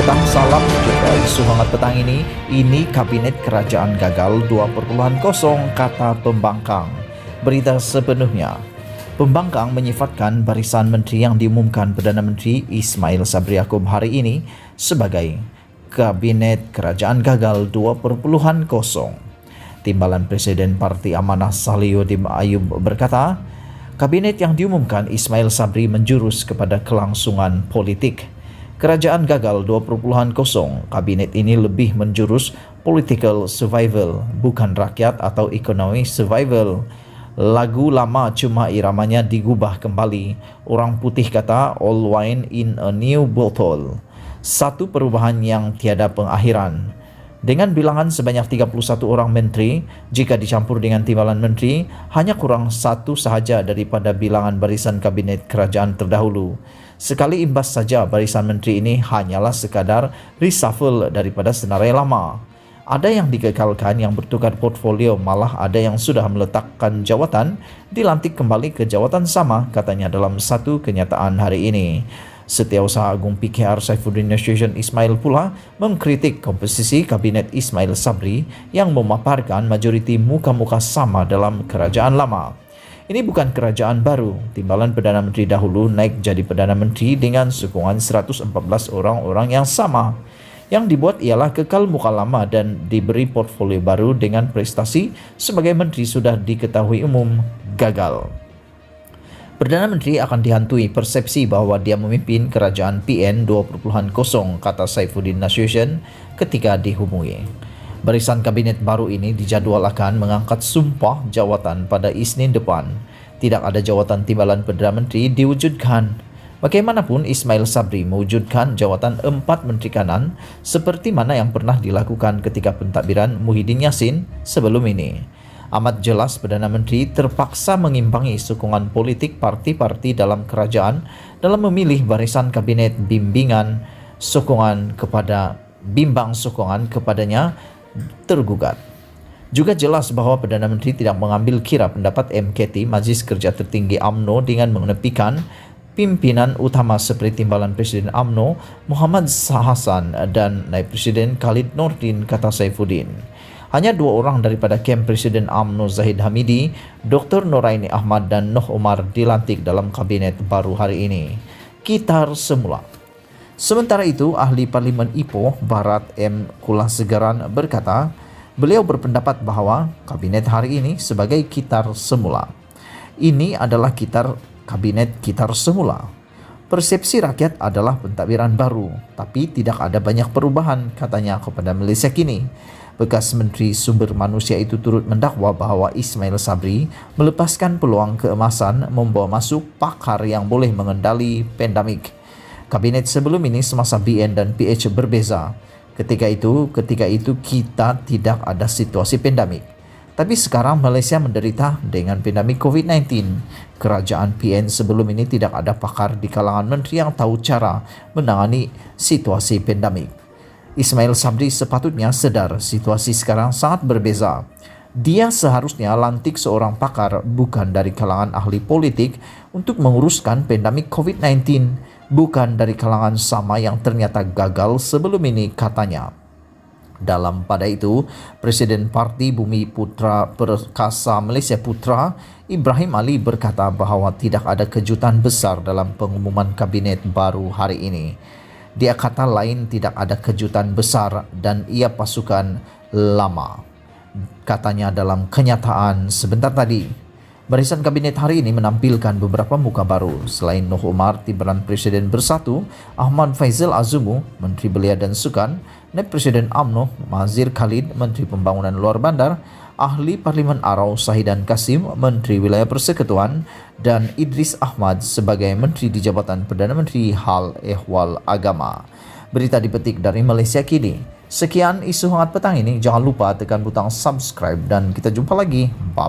petang, salam jumpa isu hangat petang ini Kabinet Kerajaan gagal 2.0 kata pembangkang. Berita sepenuhnya. Pembangkang menyifatkan barisan menteri yang diumumkan Perdana Menteri Ismail Sabri Yaakob hari ini sebagai Kabinet Kerajaan gagal 2.0. Timbalan Presiden Parti Amanah Salihuddin Ayub berkata, Kabinet yang diumumkan Ismail Sabri menjurus kepada kelangsungan politik. Kerajaan gagal 2.0, kabinet ini lebih menjurus political survival, bukan rakyat atau ekonomi survival. Lagu lama cuma iramanya digubah kembali. Orang putih kata all wine in a new bottle. Satu perubahan yang tiada pengakhiran. Dengan bilangan sebanyak 31 orang menteri, jika dicampur dengan timbalan menteri, hanya kurang satu sahaja daripada bilangan barisan kabinet kerajaan terdahulu. Sekali imbas saja barisan menteri ini hanyalah sekadar reshuffle daripada senarai lama. Ada yang dikekalkan yang bertukar portfolio, malah ada yang sudah meletakkan jawatan, dilantik kembali ke jawatan sama, katanya dalam satu kenyataan hari ini. Setiausaha Agung PKR Saifuddin Nasution Ismail pula mengkritik komposisi Kabinet Ismail Sabri yang memaparkan majoriti muka-muka sama dalam kerajaan lama. Ini bukan kerajaan baru. Timbalan Perdana Menteri dahulu naik jadi Perdana Menteri dengan sokongan 114 orang-orang yang sama. Yang dibuat ialah kekal muka lama dan diberi portfolio baru dengan prestasi sebagai menteri sudah diketahui umum gagal. Perdana Menteri akan dihantui persepsi bahawa dia memimpin kerajaan PN 2.0, kata Saifuddin Nasution ketika dihubungi. Barisan kabinet baru ini dijadwalkan mengangkat sumpah jawatan pada Isnin depan. Tidak ada jawatan timbalan Perdana Menteri diwujudkan. Bagaimanapun Ismail Sabri mewujudkan jawatan 4 Menteri Kanan seperti mana yang pernah dilakukan ketika pentadbiran Muhyiddin Yassin sebelum ini. Amat jelas Perdana Menteri terpaksa mengimbangi sokongan politik parti-parti dalam kerajaan dalam memilih barisan kabinet bimbang sokongan kepadanya tergugat. Juga jelas bahawa Perdana Menteri tidak mengambil kira pendapat MKT Majlis Kerja Tertinggi UMNO dengan menepikan pimpinan utama seperti Timbalan Presiden UMNO Muhammad Hassan dan Naib Presiden Khalid Nordin, kata Saifuddin. Hanya 2 orang daripada kem Presiden UMNO Zahid Hamidi, Dr. Noraini Ahmad dan Noh Omar dilantik dalam kabinet baru hari ini. Kitar semula. Sementara itu, ahli Parlimen Ipoh Barat M. Kulasegaran berkata, beliau berpendapat bahawa kabinet hari ini sebagai kitar semula. Ini adalah kabinet kitar semula. Persepsi rakyat adalah pentadbiran baru, tapi tidak ada banyak perubahan, katanya kepada Malaysia Kini. Bekas Menteri Sumber Manusia itu turut mendakwa bahawa Ismail Sabri melepaskan peluang keemasan membawa masuk pakar yang boleh mengendali pandemik. Kabinet sebelum ini semasa BN dan PH berbeza. Ketika itu kita tidak ada situasi pandemik. Tapi sekarang Malaysia menderita dengan pandemik COVID-19. Kerajaan PN sebelum ini tidak ada pakar di kalangan menteri yang tahu cara menangani situasi pandemik. Ismail Sabri sepatutnya sedar situasi sekarang sangat berbeza. Dia seharusnya lantik seorang pakar bukan dari kalangan ahli politik untuk menguruskan pandemik COVID-19, bukan dari kalangan sama yang ternyata gagal sebelum ini, katanya. Pada itu, Presiden Parti Bumi Putra Perkasa Malaysia Putra, Ibrahim Ali berkata bahawa tidak ada kejutan besar dalam pengumuman kabinet baru hari ini. Dia kata lain tidak ada kejutan besar dan ia pasukan lama, katanya dalam kenyataan sebentar tadi. Barisan kabinet hari ini menampilkan beberapa muka baru. Selain Noh Omar, Timbalan Presiden Bersatu, Ahmad Faizal Azumu, Menteri Belia dan Sukan, Naib Presiden UMNO, Mazir Khalid, Menteri Pembangunan Luar Bandar, Ahli Parlimen Arau Sahidan Kasim, Menteri Wilayah Persekutuan, dan Idris Ahmad sebagai Menteri di Jabatan Perdana Menteri Hal Ehwal Agama. Berita dipetik dari Malaysia Kini. Sekian isu hangat petang ini. Jangan lupa tekan butang subscribe dan kita jumpa lagi. Bye.